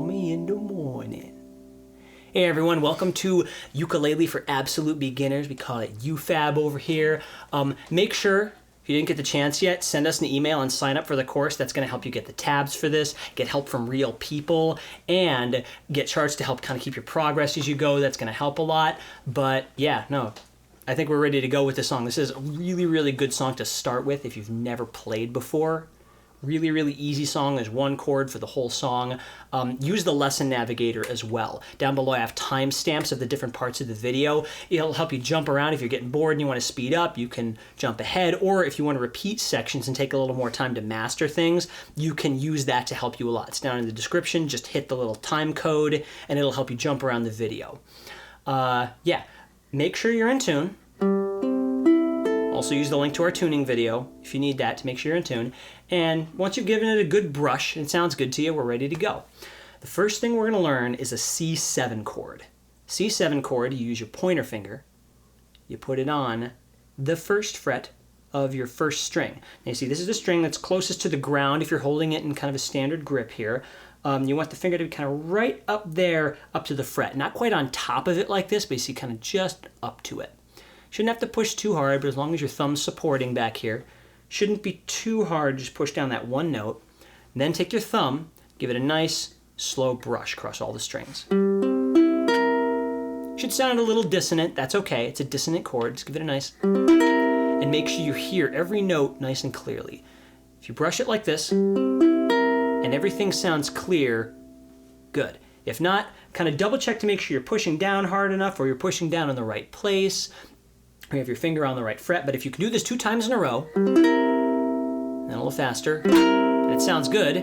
call me in the morning. Hey everyone, welcome to Ukulele for Absolute Beginners. We call it UFAB over here. Make sure, if you didn't get the chance yet, send us an email and sign up for the course. That's going to help you get the tabs for this, get help from real people, and get charts to help kind of keep your progress as you go. That's going to help a lot. But yeah, no, I think we're ready to go with this song. This is a really, really good song to start with if you've never played before. Really, really easy song. There's one chord for the whole song. Use the lesson navigator as well. Down below I have timestamps of the different parts of the video. It'll help you jump around. If you're getting bored and you want to speed up, you can jump ahead. Or if you want to repeat sections and take a little more time to master things, you can use that to help you a lot. It's down in the description. Just hit the little time code and it'll help you jump around the video. Yeah, make sure you're in tune. Also use the link to our tuning video if you need that to make sure you're in tune. And once you've given it a good brush and it sounds good to you, we're ready to go. The first thing we're going to learn is a C7 chord. C7 chord, you use your pointer finger, you put it on the first fret of your first string. Now you see this is the string that's closest to the ground if you're holding it in kind of a standard grip here. You want the finger to be kind of right up there, up to the fret. Not quite on top of it like this, but you see kind of just up to it. Shouldn't have to push too hard, but as long as your thumb's supporting back here, shouldn't be too hard. Just push down that one note. And then take your thumb, give it a nice slow brush across all the strings. Should sound a little dissonant. That's okay. It's a dissonant chord. Just give it a nice. And make sure you hear every note nice and clearly. If you brush it like this, and everything sounds clear, good. If not, kind of double check to make sure you're pushing down hard enough or you're pushing down in the right place. You have your finger on the right fret, but if you can do this 2 times in a row, and a little faster, and it sounds good,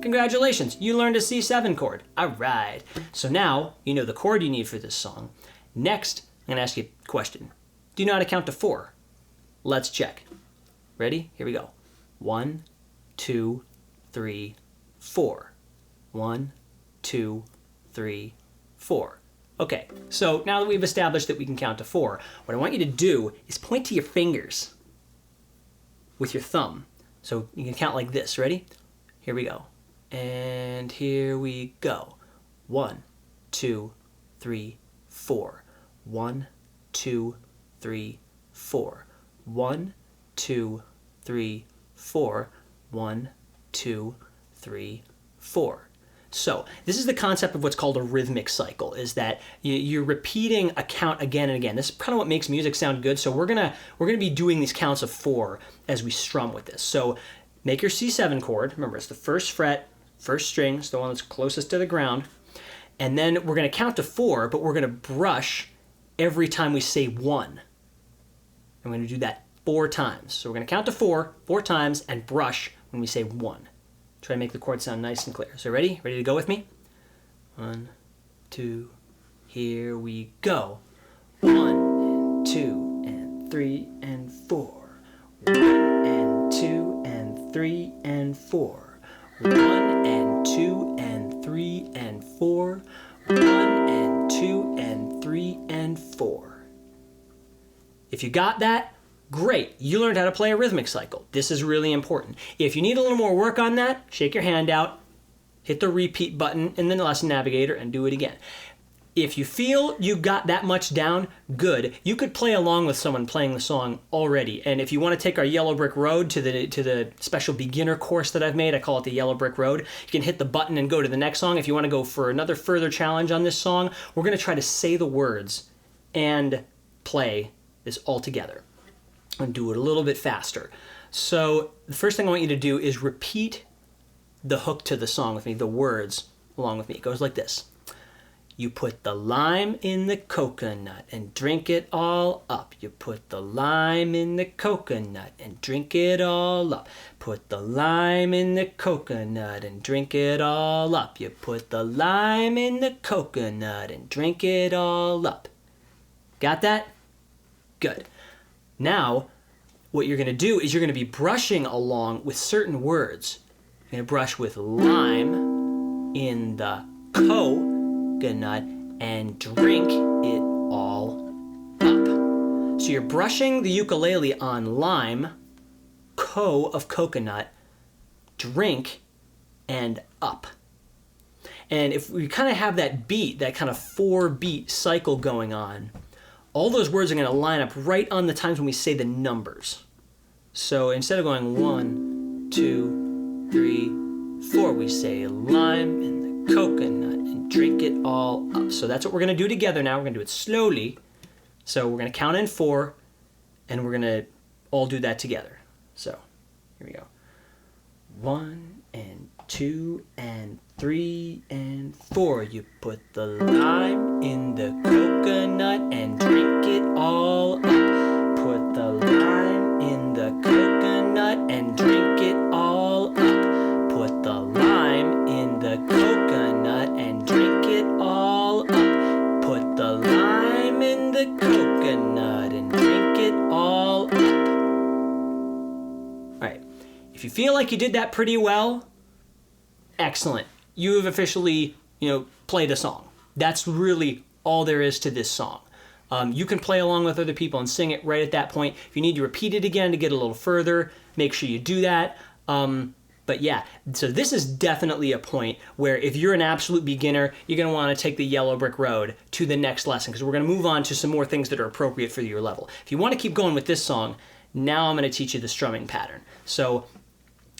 congratulations, you learned a C7 chord. All right. So now you know the chord you need for this song. Next, I'm going to ask you a question. Do you know how to count to 4? Let's check. Ready? Here we go. 1, 2, 3, 4. 1, 2, 3, 4. Okay, so now that we've established that we can count to 4, what I want you to do is point to your fingers with your thumb. So you can count like this. Ready? Here we go. And here we go. 1, 2, 3, 4. 1, 2, 3, 4. 1, 2, 3, 4. 1, 2, 3, 4. So this is the concept of what's called a rhythmic cycle, is that you're repeating a count again and again. This is kind of what makes music sound good. So we're gonna be doing these counts of 4 as we strum with this. So make your C7 chord. Remember, it's the first fret, first string, it's the one that's closest to the ground. And then we're gonna count to 4, but we're gonna brush every time we say 1. I'm gonna do that 4 times. So we're gonna count to 4 times and brush when we say 1. Try to make the chord sound nice and clear. So ready? Ready to go with me? 1, 2, here we go. 1 and 2 and 3 and 4. 1 and 2 and 3 and 4. 1 and 2 and 3 and 4. 1 and 2 and 3 and 4. If you got that, great, you learned how to play a rhythmic cycle. This is really important. If you need a little more work on that, shake your hand out, hit the repeat button in the lesson navigator and do it again. If you feel you got that much down, good. You could play along with someone playing the song already. And if you want to take our Yellow Brick Road to the special beginner course that I've made, I call it the Yellow Brick Road, you can hit the button and go to the next song. If you want to go for another further challenge on this song, we're going to try to say the words and play this all together. And do it a little bit faster. So the first thing I want you to do is repeat the hook to the song with me, the words along with me. It goes like this. You put the lime in the coconut and drink it all up. You put the lime in the coconut and drink it all up. Put the lime in the coconut and drink it all up. You put the lime in the coconut and drink it all up. Got that? Good. Now, what you're going to do is you're going to be brushing along with certain words. You're going to brush with lime in the coconut and drink it all up. So you're brushing the ukulele on lime, co of coconut, drink, and up. And if we kind of have that beat, that kind of 4-beat cycle going on, all those words are going to line up right on the times when we say the numbers. So instead of going 1, 2, 3, 4, we say lime and the coconut and drink it all up. So that's what we're going to do together now. We're going to do it slowly. So we're going to count in 4, and we're going to all do that together. So here we go. 1 and 2 and 3 and 4. You put the lime in the coconut and drink it all up. Put the lime in the coconut and drink it all up. Put the lime in the coconut and drink it all up. Put the lime in the coconut and drink it all up. All right. If you feel like you did that pretty well, excellent. You have officially, played a song. That's really all there is to this song. You can play along with other people and sing it right at that point. If you need to repeat it again to get a little further, make sure you do that. But yeah, so this is definitely a point where if you're an absolute beginner, you're going to want to take the yellow brick road to the next lesson, because we're going to move on to some more things that are appropriate for your level. If you want to keep going with this song, now I'm going to teach you the strumming pattern. So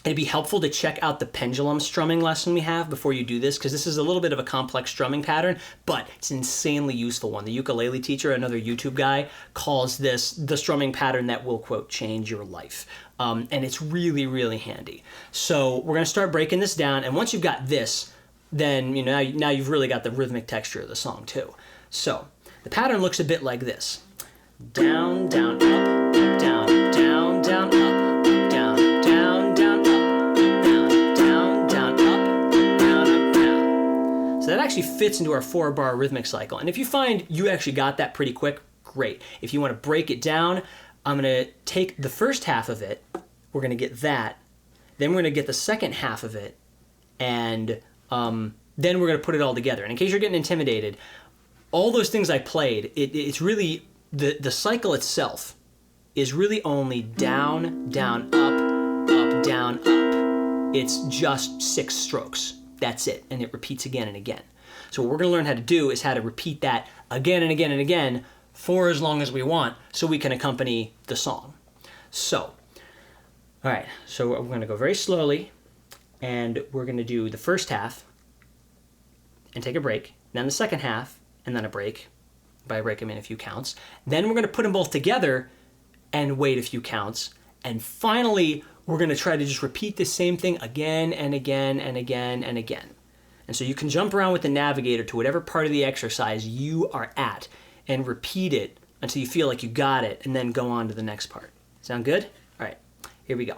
it'd be helpful to check out the pendulum strumming lesson we have before you do this, because this is a little bit of a complex strumming pattern, but it's an insanely useful one. The ukulele teacher, another YouTube guy, calls this the strumming pattern that will, quote, change your life. And it's really, really handy. So we're going to start breaking this down, and once you've got this, then now you've really got the rhythmic texture of the song too. So the pattern looks a bit like this. Down, down, up, down, down, down, up. So that actually fits into our 4-bar rhythmic cycle. And if you find you actually got that pretty quick, great. If you want to break it down, I'm going to take the first half of it, we're going to get that, then we're going to get the second half of it, and then we're going to put it all together. And in case you're getting intimidated, all those things I played, it's really, the cycle itself is really only down, down, up, down, up. It's just 6 strokes. That's it, and it repeats again and again. So what we're going to learn how to do is how to repeat that again and again and again for as long as we want, so we can accompany the song. So, all right, so we're going to go very slowly, and we're going to do the first half and take a break, then the second half, and then a break. By break, I mean a few counts. Then we're going to put them both together and wait a few counts, and finally we're going to try to just repeat the same thing again and again and again and again. And so you can jump around with the navigator to whatever part of the exercise you are at and repeat it until you feel like you got it, and then go on to the next part. Sound good? All right, here we go.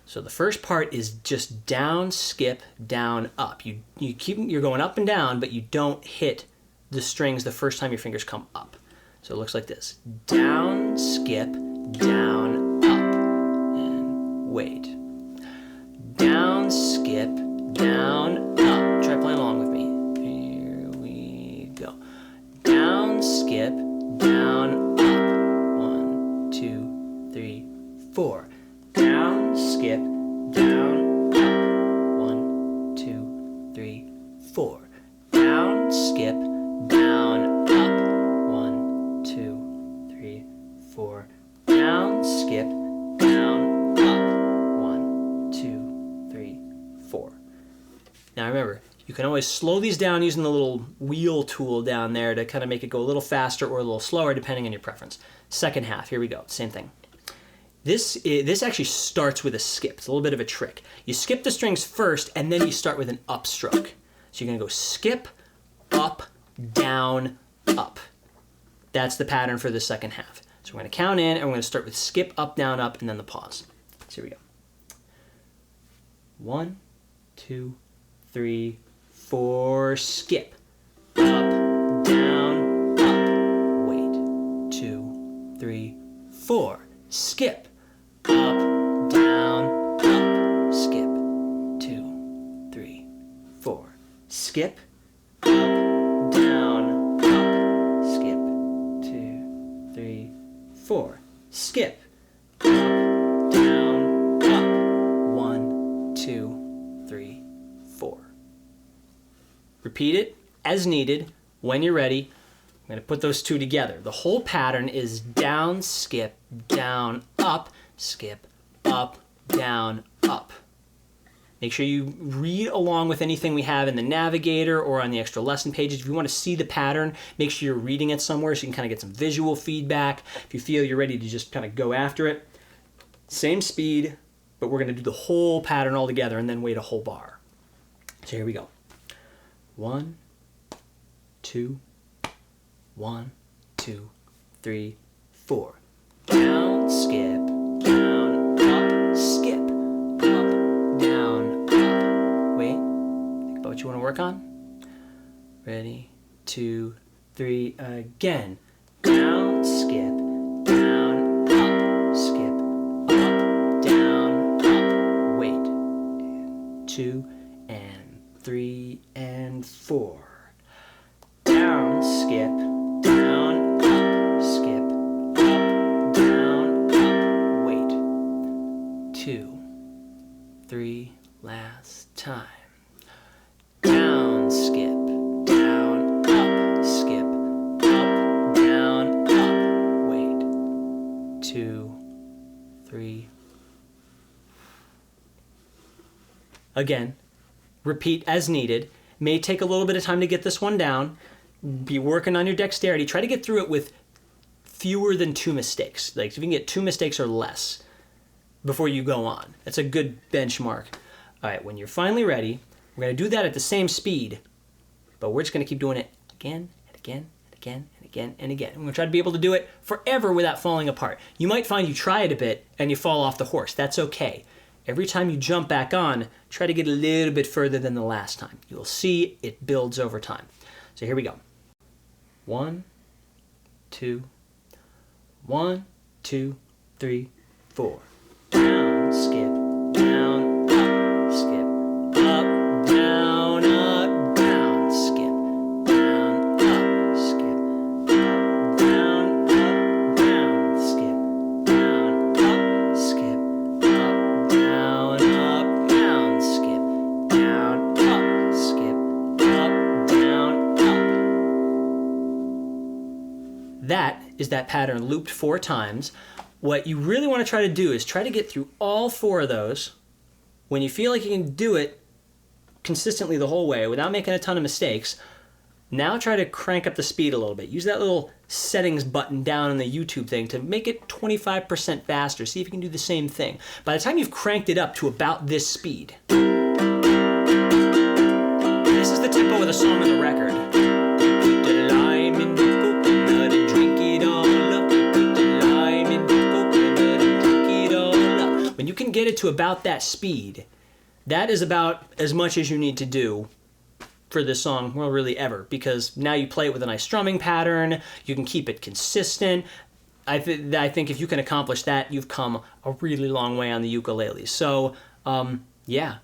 So the first part is just down, skip, down, up. You're going up and down, but you don't hit the strings the first time your fingers come up. So it looks like this. Down, skip, down, wait. Down, skip, down, up. Try playing along with me. Here we go. Down, skip, down, up. 1, 2, 3, 4. Down, skip, down, up. 1, 2, 3, 4. Down, skip, down, up. 1, 2, 3, 4. Down, skip, down, Now remember, you can always slow these down using the little wheel tool down there to kind of make it go a little faster or a little slower depending on your preference. Second half, here we go, same thing. This actually starts with a skip. It's a little bit of a trick. You skip the strings first, and then you start with an upstroke. So you're going to go skip, up, down, up. That's the pattern for the second half. So we're going to count in, and we're going to start with skip, up, down, up, and then the pause. So here we go. 1, 2, 3, 4, skip. Up, down, up. Wait. 2, 3, 4. Skip. Up, down, up. Skip. 2, 3, 4. Skip. Up, down, up. Skip. 2, 3, 4. Skip. Up, down, up. 1, 2, 3, 4. Repeat it as needed. When you're ready, I'm going to put those two together. The whole pattern is down, skip, down, up, skip, up, down, up. Make sure you read along with anything we have in the navigator or on the extra lesson pages. If you want to see the pattern, make sure you're reading it somewhere so you can kind of get some visual feedback. If you feel you're ready to just kind of go after it, same speed, but we're going to do the whole pattern all together and then wait a whole bar. So here we go. 1, 2, 1, 2, 3, 4. Down, skip, down, up, skip, up, down, up. Wait, think about what you want to work on. Ready, 2, 3, again. Down, skip, down, up, skip, up, down, up. Wait. And 2, and 3, and 4. Down, skip, down, up, skip, up, down, up, wait. 2, 3, last time. Down, skip, down, up, skip, up, down, up, wait. 2, 3. Again, repeat as needed. May take a little bit of time to get this one down. Be working on your dexterity. Try to get through it with fewer than 2 mistakes. Like if you can get 2 mistakes or less before you go on. That's a good benchmark. All right, when you're finally ready, we're going to do that at the same speed, but we're just going to keep doing it again and again and again and again and again. We're going to try to be able to do it forever without falling apart. You might find you try it a bit and you fall off the horse. That's okay. Every time you jump back on, try to get a little bit further than the last time. You'll see it builds over time. So here we go. 1, 2, 1, 2, 3, 4. Down, skip, down, up, skip, up, down, skip, down, up, skip, up, down, skip, down, up, skip, up, down, skip, down, up, skip, up, down, up. That is that pattern looped 4 times. What you really want to try to do is try to get through all 4 of those. When you feel like you can do it consistently the whole way without making a ton of mistakes, now try to crank up the speed a little bit. Use that little settings button down in the YouTube thing to make it 25% faster. See if you can do the same thing. By the time you've cranked it up to about this speed, this is the tempo of the song on the record. Put the lime in the coconut and drink it all up. Put the lime in the coconut and drink it all up. When you can get it to about that speed, that is about as much as you need to do for this song, well, really ever, because now you play it with a nice strumming pattern, you can keep it consistent. I think if you can accomplish that, you've come a really long way on the ukulele. So, yeah.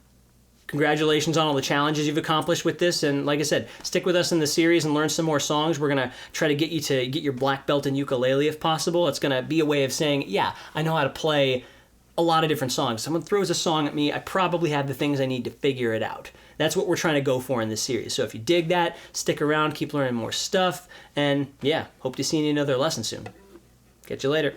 Congratulations on all the challenges you've accomplished with this, and like I said, stick with us in the series and learn some more songs. We're going to try to get you to get your black belt in ukulele if possible. It's going to be a way of saying, yeah, I know how to play a lot of different songs. Someone throws a song at me, I probably have the things I need to figure it out. That's what we're trying to go for in this series. So if you dig that, stick around, keep learning more stuff, and yeah, hope to see you in another lesson soon. Catch you later.